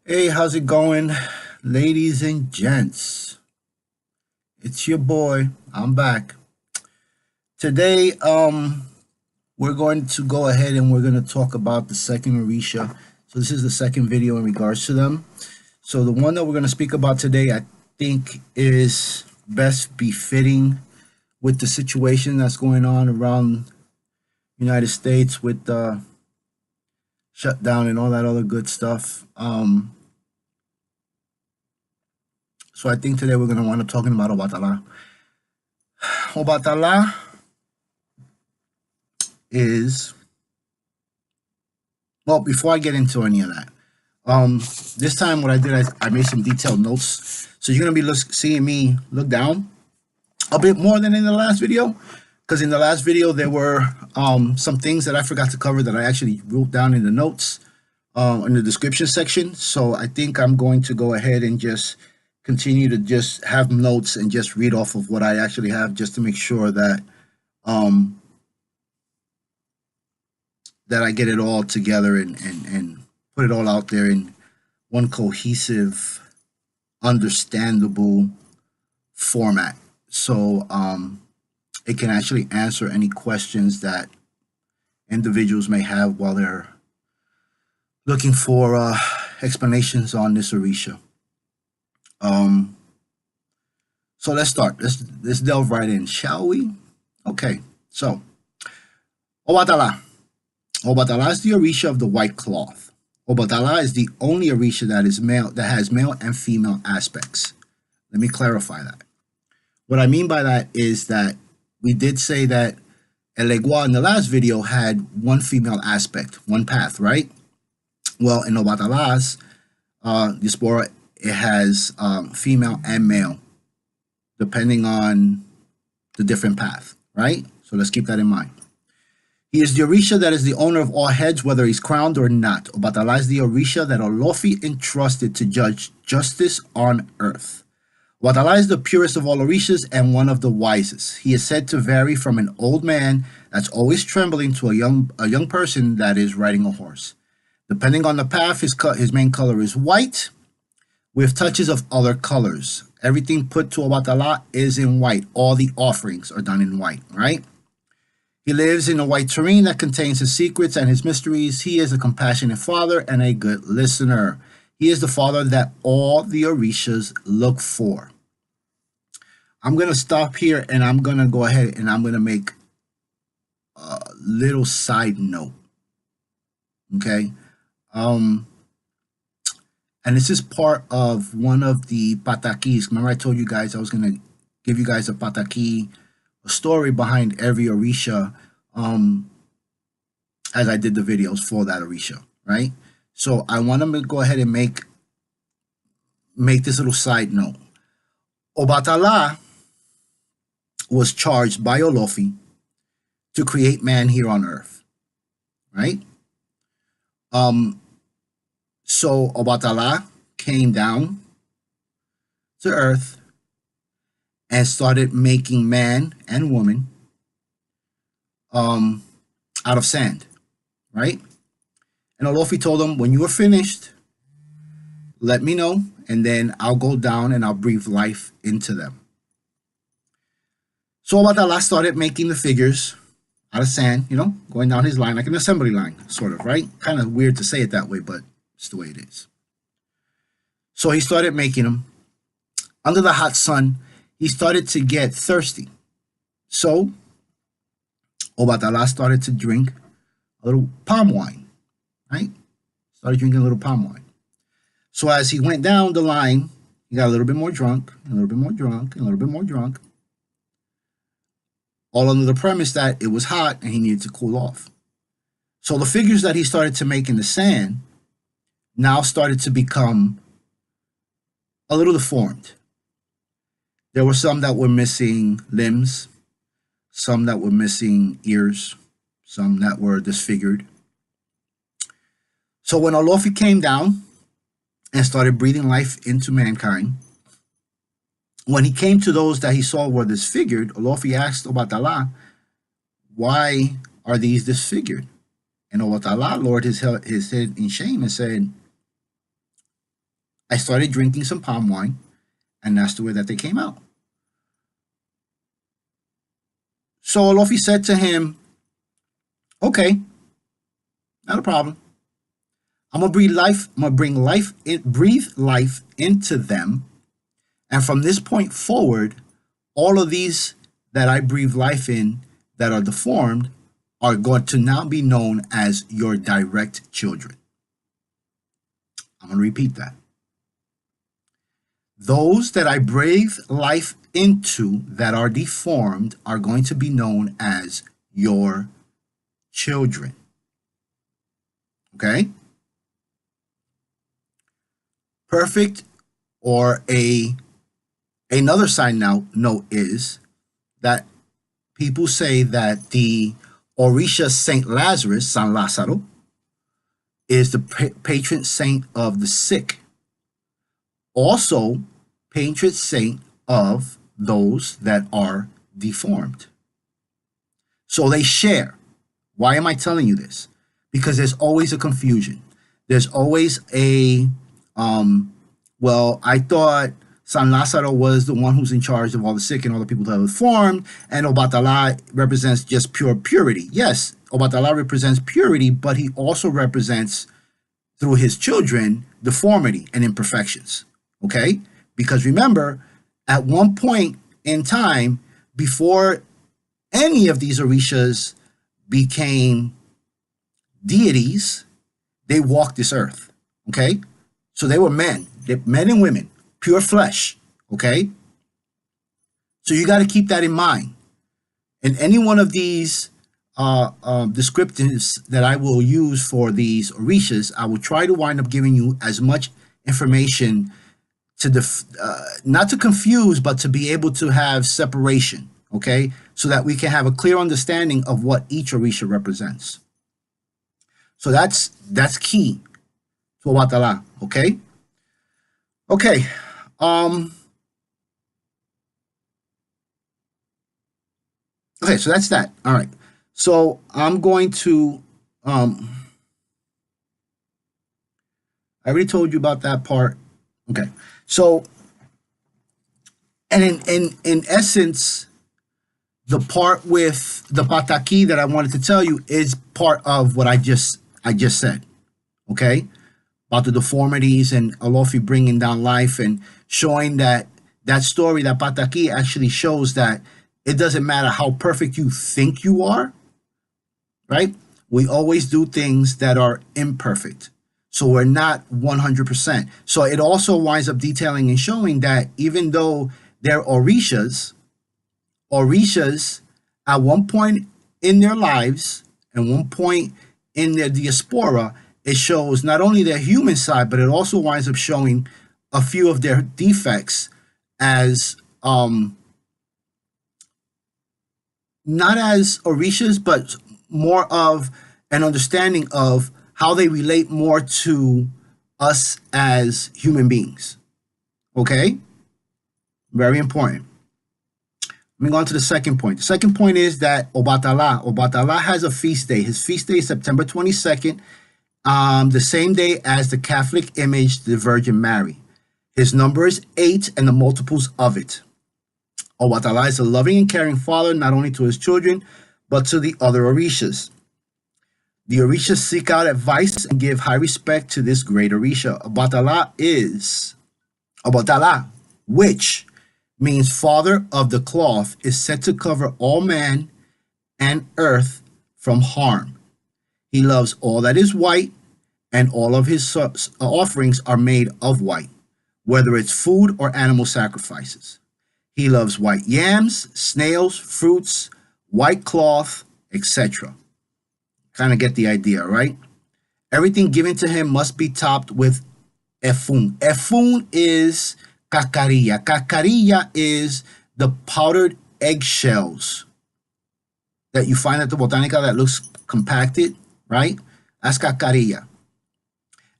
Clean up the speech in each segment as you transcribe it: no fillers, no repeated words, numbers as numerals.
Hey, how's it going, ladies and gents? It's your boy. I'm back. Today, we're going to go ahead and we're going to talk about the second Orisha. So this is the second video in regards to them. So the one that we're going to speak about today, I think is best befitting with the situation that's going on around United States with the shutdown and all that other good stuff. So I think today we're going to want to talking about Obbatala. Obbatala is, well, before I get into any of that, this time what I did, I made some detailed notes. So you're going to be seeing me look down a bit more than in the last video, because in the last video there were some things that I forgot to cover that I actually wrote down in the notes in the description section. So I think I'm going to go ahead and just continue to just have notes and just read off of what I actually have, just to make sure that um, that I get it all together and put it all out there in one cohesive, understandable format. So it can actually answer any questions that individuals may have while they're looking for explanations on this Orisha. Um, so let's start. Let's delve right in, shall we? Okay. So Obbatala. Obbatala is the Orisha of the white cloth. Obbatala is the only Orisha that is male, that has male and female aspects. Let me clarify that. What I mean by that is that we did say that Elegua in the last video had one female aspect, one path, right? Well, in Obbatala's diaspora, it has female and male, depending on the different path, right? So let's keep that in mind. He is the Orisha that is the owner of all heads, whether he's crowned or not. Obbatala is the Orisha that Olofi entrusted to judge justice on earth. Obbatala is the purest of all Orishas and one of the wisest. He is said to vary from an old man that's always trembling to a young person that is riding a horse. Depending on the path, his main color is white with touches of other colors. Everything put to Obbatala is in white. All the offerings are done in white, right? He lives in a white terrain that contains his secrets and his mysteries. He is a compassionate father and a good listener. He is the father that all the Orishas look for. I'm going to stop here and I'm going to go ahead and I'm going to make a little side note. Okay. And this is part of one of the patakis. Remember I told you guys I was going to give you guys a pataki, a story behind every Orisha, as I did the videos for that Orisha, right? So I want to go ahead and make this little side note. Obbatala was charged by Olofi to create man here on earth, right? So Obbatala came down to earth and started making man and woman out of sand, right? And Olofi told him, when you are finished, let me know, and then I'll go down and I'll breathe life into them. So Obbatala started making the figures out of sand, you know, going down his line, like an assembly line, sort of, right? Kind of weird to say it that way, but it's the way it is. So he started making them. Under the hot sun, he started to get thirsty. So Obbatala started to drink a little palm wine, right? Started drinking a little palm wine. So as he went down the line, he got a little bit more drunk, a little bit more drunk, and a little bit more drunk. All under the premise that it was hot and he needed to cool off. So the figures that he started to make in the sand now started to become a little deformed. There were some that were missing limbs, some that were missing ears, some that were disfigured. So when Olofi came down and started breathing life into mankind, when he came to those that he saw were disfigured, Olofi asked Obbatala, why are these disfigured? And Obbatala lowered his head in shame and said, I started drinking some palm wine, and that's the way that they came out. So Olofi said to him, okay, not a problem. I'm gonna breathe life. I'm gonna breathe life into them, and from this point forward, all of these that I breathe life in that are deformed are going to now be known as your direct children. I'm gonna repeat that. Those that I breathe life into that are deformed are going to be known as your children. Okay? Perfect, or another side note is that people say that the Orisha Saint Lazarus, San Lázaro, is the patron saint of the sick. Also, patron saint of those that are deformed. So they share. Why am I telling you this? Because there's always a confusion. There's always a, well, I thought San Lázaro was the one who's in charge of all the sick and all the people that are deformed, and Obbatala represents just pure purity. Yes, Obbatala represents purity, but he also represents, through his children, deformity and imperfections. Okay? Because remember, at one point in time, before any of these Orishas became deities, they walked this earth. Okay? So they were men and women, pure flesh. Okay? So you got to keep that in mind. And any one of these descriptives that I will use for these Orishas, I will try to wind up giving you as much information to not to confuse, but to be able to have separation, okay? So that we can have a clear understanding of what each Orisha represents. So that's key to Obbatala, okay? Okay. Okay, so that's that. All right. So I'm going to I already told you about that part. Okay. So, and in essence, the part with the pataki that I wanted to tell you is part of what I just said. Okay, about the deformities and Olofi bringing down life and showing that story, that pataki actually shows that it doesn't matter how perfect you think you are, right? We always do things that are imperfect. So we're not 100%. So it also winds up detailing and showing that even though they're Orishas at one point in their lives and one point in their diaspora, it shows not only their human side, but it also winds up showing a few of their defects as not as Orishas, but more of an understanding of how they relate more to us as human beings. Okay? Very important. Moving on to the second point. The second point is that Obbatala has a feast day. His feast day is September 22nd, the same day as the Catholic image, the Virgin Mary. His number is 8 and the multiples of it. Obbatala is a loving and caring father, not only to his children, but to the other Orishas. The Orishas seek out advice and give high respect to this great Orisha. Obbatala, which means father of the cloth, is said to cover all man and earth from harm. He loves all that is white, and all of his offerings are made of white, whether it's food or animal sacrifices. He loves white yams, snails, fruits, white cloth, etc. Kind of get the idea, right? Everything given to him must be topped with efun. Efun is cacarilla. Cacarilla is the powdered eggshells that you find at the Botanica that looks compacted, right? That's cacarilla.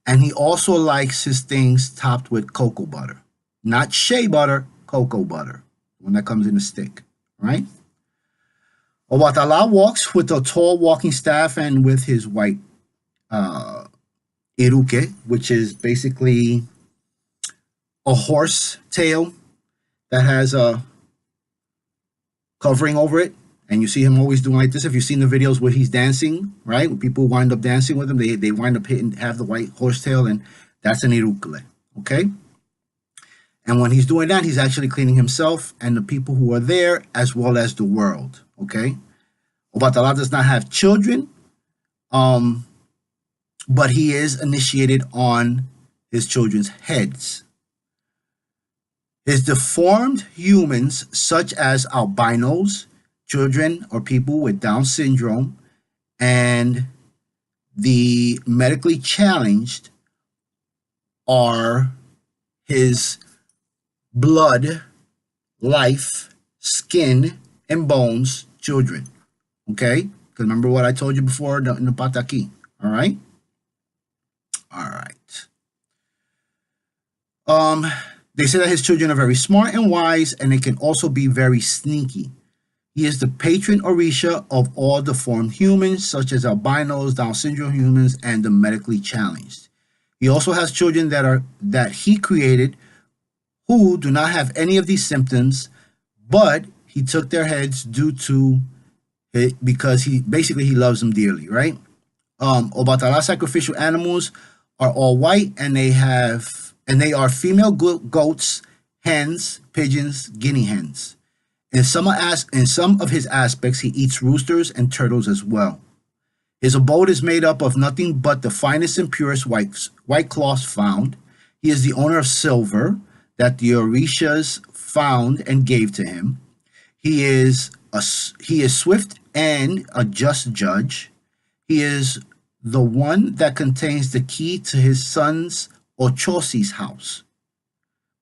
And he also likes his things topped with cocoa butter. Not shea butter, cocoa butter. One that comes in a stick, right? Obbatala walks with a tall walking staff and with his white iruke, which is basically a horse tail that has a covering over it, and you see him always doing like this. If you've seen the videos where he's dancing, right, when people wind up dancing with him, they wind up hitting, have the white horse tail, and that's an irukle, okay? And when he's doing that, he's actually cleaning himself and the people who are there, as well as the world, okay? Obbatala does not have children, but he is initiated on his children's heads. His deformed humans, such as albinos, children or people with Down syndrome, and the medically challenged, are his blood, life, skin, and bones children. Okay? Because remember what I told you before in the pataki. All right? All right. They say that his children are very smart and wise, and they can also be very sneaky. He is the patron Orisha of all deformed humans, such as albinos, Down syndrome humans, and the medically challenged. He also has children that he created who do not have any of these symptoms, but he took their heads due to it because he loves them dearly, right? Obbatala sacrificial animals are all white, and they are female goats, hens, pigeons, guinea hens. In some of his aspects, he eats roosters and turtles as well. His abode is made up of nothing but the finest and purest white cloths found. He is the owner of silver that the Orishas found and gave to him. He is swift and a just judge. He is the one that contains the key to his son's Ochosi's house.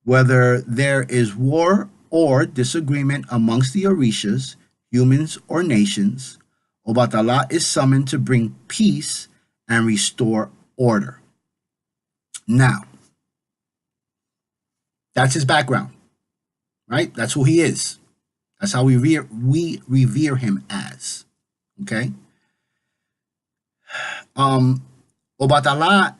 Whether there is war or disagreement amongst the Orishas, humans or nations, Obbatala is summoned to bring peace and restore order. Now, that's his background, right? That's who he is. That's how we revere him as, okay? Obbatala,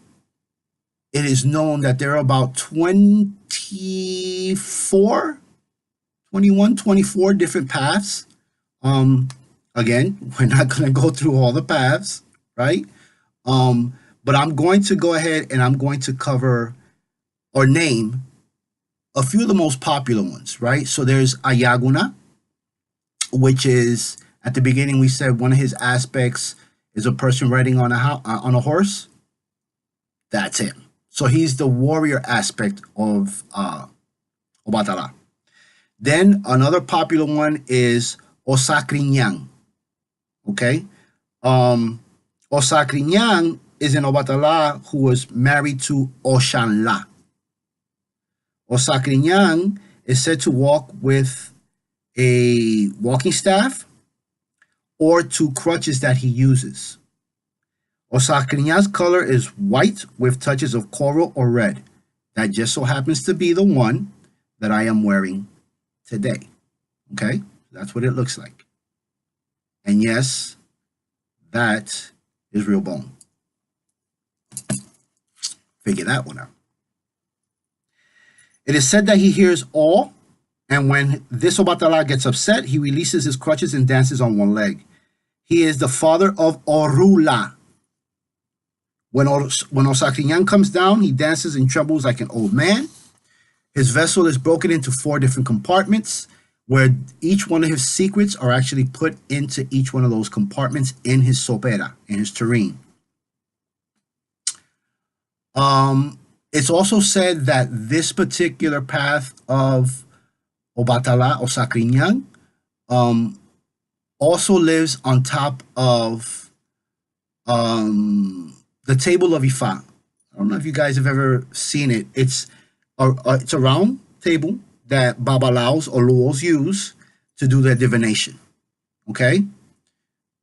it is known that there are about 21, 24 different paths. Again, we're not going to go through all the paths, right? But I'm going to go ahead and I'm going to cover or name a few of the most popular ones, right? So there's Ayaguna, which is, at the beginning we said one of his aspects is a person riding on a horse. That's him. So he's the warrior aspect of Obbatala. Then another popular one is Osakrinyang. Okay? Osakrinyang is an Obbatala who was married to Oshanla. Osakrinyang is said to walk with a walking staff or two crutches that he uses. Osakrinyang's color is white with touches of coral or red. That just so happens to be the one that I am wearing today. Okay? That's what it looks like. And yes, that is real bone. Figure that one out. It is said that he hears all, and when this Obbatala gets upset, he releases his crutches and dances on one leg. He is the father of Orula. When Osakrinyang comes down, he dances and trembles like an old man. His vessel is broken into 4 different compartments, where each one of his secrets are actually put into each one of those compartments in his sopera, in his tureen. It's also said that this particular path of Obbatala, Osakrinyang, also lives on top of the table of Ifa. I don't know if you guys have ever seen it. It's a round table that Babalaos or Luos use to do their divination. Okay?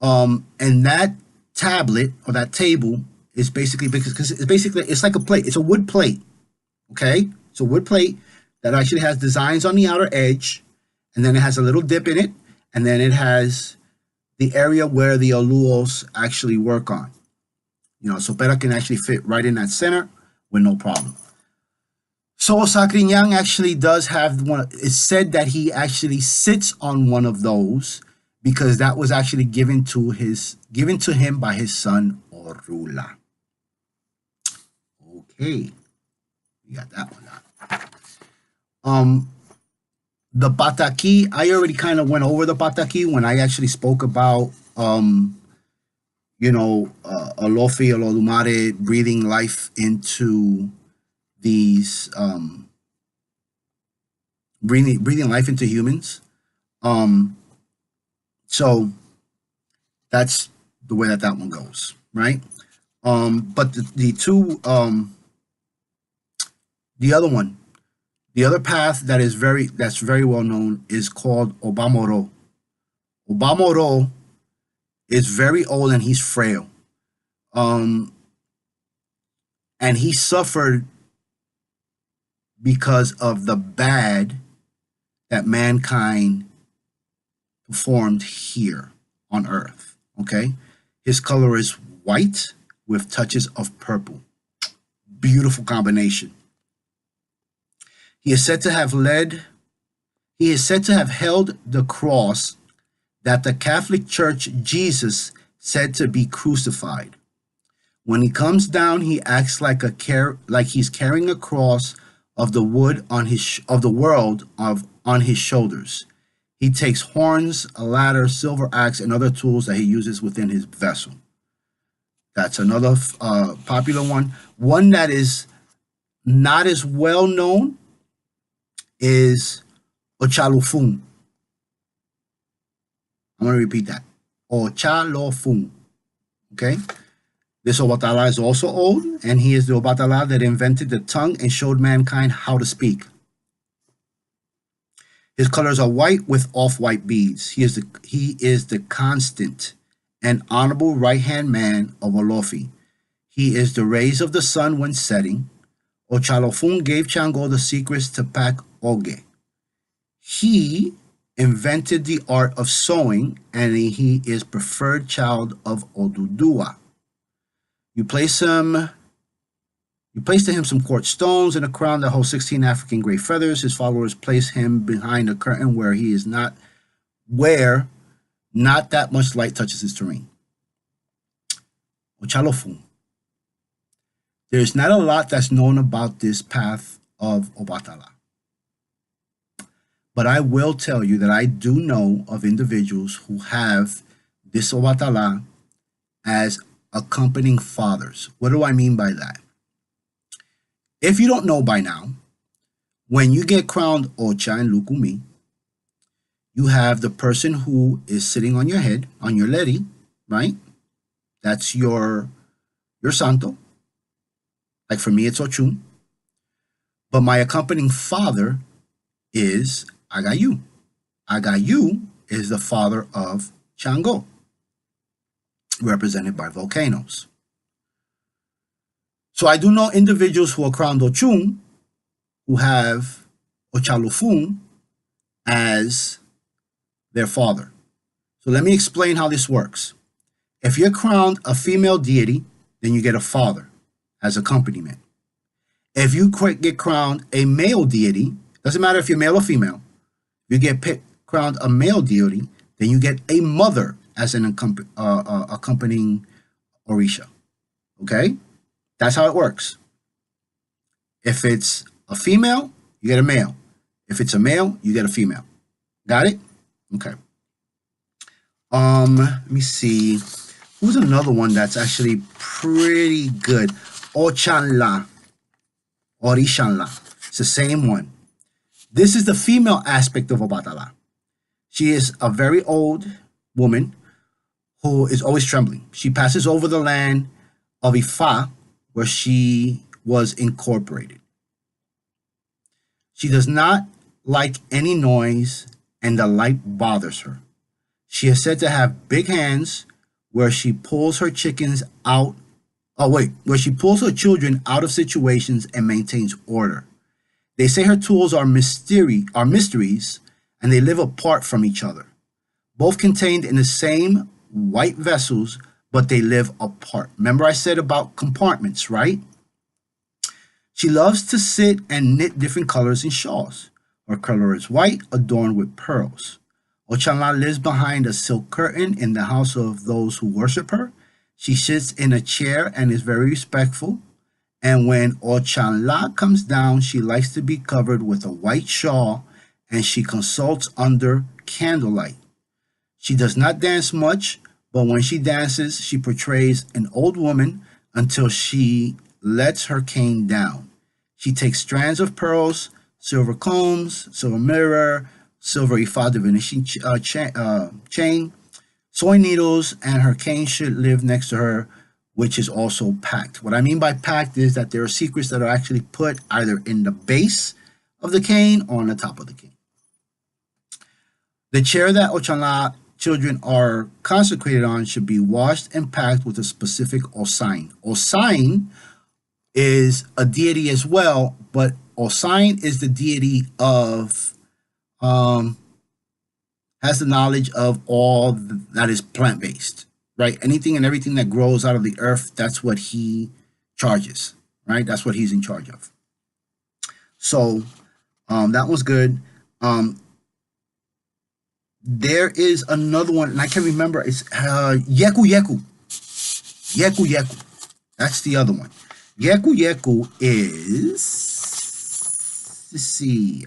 And that tablet or that table is basically, because it's like a plate. It's a wood plate. Okay? It's a wood plate that actually has designs on the outer edge, and then it has a little dip in it, and then it has the area where the Luos actually work on. You know, sopera can actually fit right in that center with no problem. So Osakrinyang actually does have one. It's said that he actually sits on one of those because that was actually given to him by his son Orula. Okay, we got that one out. Um, the Pataki, I already kind of went over the Pataki when I actually spoke about Olofi Olodumare breathing life into these breathing life into humans. Um, so that's the way that that one goes, right? But the two the other one, the other path that's very well known is called Obamoro. Obamoro is very old and he's frail. Um, and he suffered because of the bad that mankind performed here on earth. Okay, his color is white with touches of purple. Beautiful combination. He is said to have led he is said to have held the cross that the Catholic Church Jesus said to be crucified. When he comes down, he acts like he's carrying a cross of the wood of the world on his shoulders. He takes horns, a ladder, silver axe, and other tools that he uses within his vessel. That's another popular one. One that is not as well known is Ochalufung. I'm going to repeat that. Ochalofung. Okay? This Obbatala is also old, and he is the Obbatala that invented the tongue and showed mankind how to speak. His colors are white with off-white beads. He is the constant and honorable right-hand man of Olofi. He is the rays of the sun when setting. Ochalofung gave Chango the secrets to pack Oge. He invented the art of sewing, and he is preferred child of Oduduwa. You place to him some quartz stones and a crown that holds 16 African gray feathers. His followers place him behind a curtain where not that much light touches his terrain. Ochalofung. There's not a lot that's known about this path of Obbatala. But I will tell you that I do know of individuals who have this Obbatala as accompanying fathers. What do I mean by that? If you don't know by now, when you get crowned Ocha and Lukumi, you have the person who is sitting on your head, on your ledi, right? That's your santo. Like for me, it's Ochun. But my accompanying father is Agayu. Agayu is the father of Chango, represented by volcanoes. So I do know individuals who are crowned Ochun who have Ochalufun as their father. So let me explain how this works. If you're crowned a female deity, then you get a father as accompaniment. If you get crowned a male deity, doesn't matter if you're male or female, you get crowned a male deity, then you get a mother as an accompanying Orisha. Okay? That's how it works. If it's a female, you get a male. If it's a male, you get a female. Got it? Okay. Let me see. Who's another one that's actually pretty good? Ochanla. Orishanla. It's the same one. This is the female aspect of Obbatala. She is a very old woman who is always trembling. She passes over the land of Ifa where she was incorporated. She does not like any noise and the light bothers her. She is said to have big hands where she pulls her chickens out. Where she pulls her children out of situations and maintains order. They say her tools are mysteries, and they live apart from each other. Both contained in the same white vessels, but they live apart. Remember I said about compartments, right? She loves to sit and knit different colors in shawls. Her color is white, adorned with pearls. Ochala lives behind a silk curtain in the house of those who worship her. She sits in a chair and is very respectful. And when Ochala comes down, she likes to be covered with a white shawl and she consults under candlelight. She does not dance much, but when she dances, she portrays an old woman until she lets her cane down. She takes strands of pearls, silver combs, silver mirror, silver ephod divination chain, sewing needles, and her cane should live next to her, which is also packed. What I mean by packed is that there are secrets that are actually put either in the base of the cane or on the top of the cane. The chair that Ochala children are consecrated on should be washed and packed with a specific Osain. Osain is a deity as well, but Osain is the deity of has the knowledge of all that is plant-based, right? Anything and everything that grows out of the earth, that's what he charges, right? That's what he's in charge of. So that was good. There is another one, and I can't remember. It's Yeku Yeku. Yeku Yeku. That's the other one. Yeku Yeku is, let's see,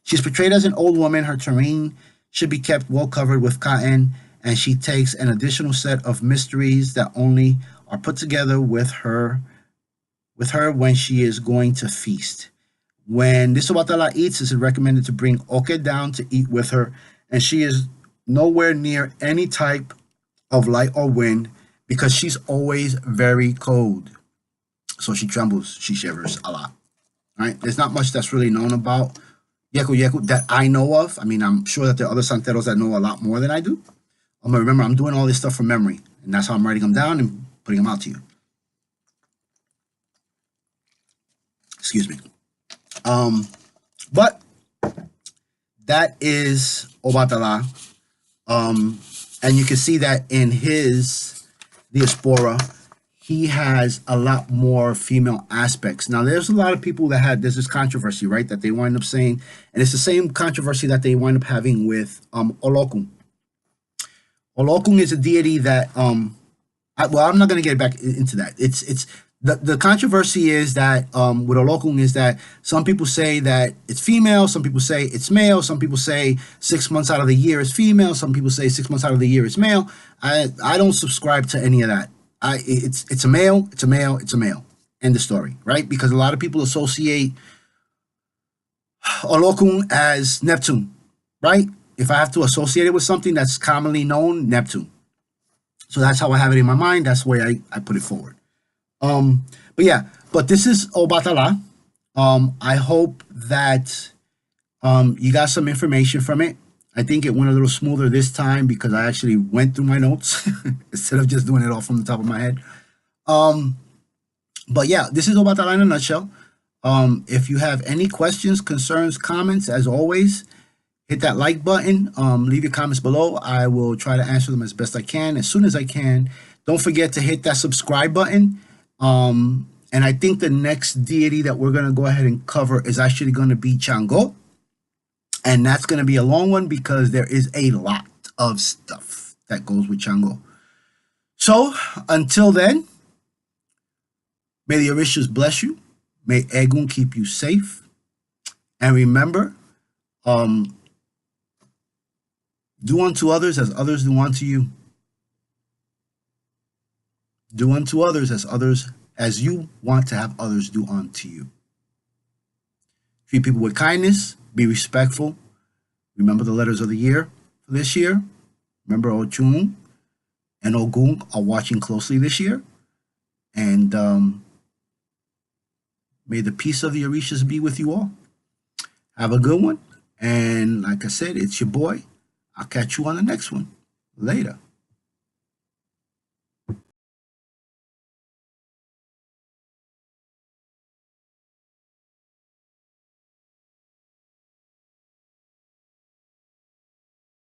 she's portrayed as an old woman. Her terrain should be kept well covered with cotton, and she takes an additional set of mysteries that only are put together with her when she is going to feast. When this Obbatala eats, it is recommended to bring Oke down to eat with her, and she is nowhere near any type of light or wind because she's always very cold. So she trembles, she shivers a lot. Right? There's not much that's really known about Yeku Yeku that I know of. I mean, I'm sure that there are other santeros that know a lot more than I do. Remember, I'm doing all this stuff from memory, and that's how I'm writing them down and putting them out to you. Excuse me. But that is Obbatala. And you can see that in his diaspora, he has a lot more female aspects. Now, there's a lot of people that there's this controversy, right, that they wind up saying, and it's the same controversy that they wind up having with Olokun. Olokun is a deity that, I'm not going to get back into that. It's the controversy is that with Olokun is that some people say that it's female, some people say it's male, some people say 6 months out of the year is female, some people say 6 months out of the year is male. I don't subscribe to any of that. It's a male, it's a male, it's a male. End of story, right? Because a lot of people associate Olokun as Neptune, right? If I have to associate it with something that's commonly known, Neptune. So that's how I have it in my mind. That's the way I put it forward. But this is Obbatala. I hope that you got some information from it. I think it went a little smoother this time because I actually went through my notes instead of just doing it all from the top of my head. But yeah, this is Obbatala in a nutshell. If you have any questions, concerns, comments, as always, hit that like button. Leave your comments below. I will try to answer them as best I can, as soon as I can. Don't forget to hit that subscribe button. And I think the next deity that we're going to go ahead and cover is actually going to be Chango. And that's going to be a long one because there is a lot of stuff that goes with Chango. So until then, may the Orishas bless you. May Egun keep you safe. And remember, do unto others as others do unto you. Do unto others as you want to have others do unto you. Treat people with kindness. Be respectful. Remember the letters of the year for this year. Remember Ochun and Ogun are watching closely this year. And may the peace of the Orishas be with you all. Have a good one. And like I said, it's your boy. I'll catch you on the next one. Later.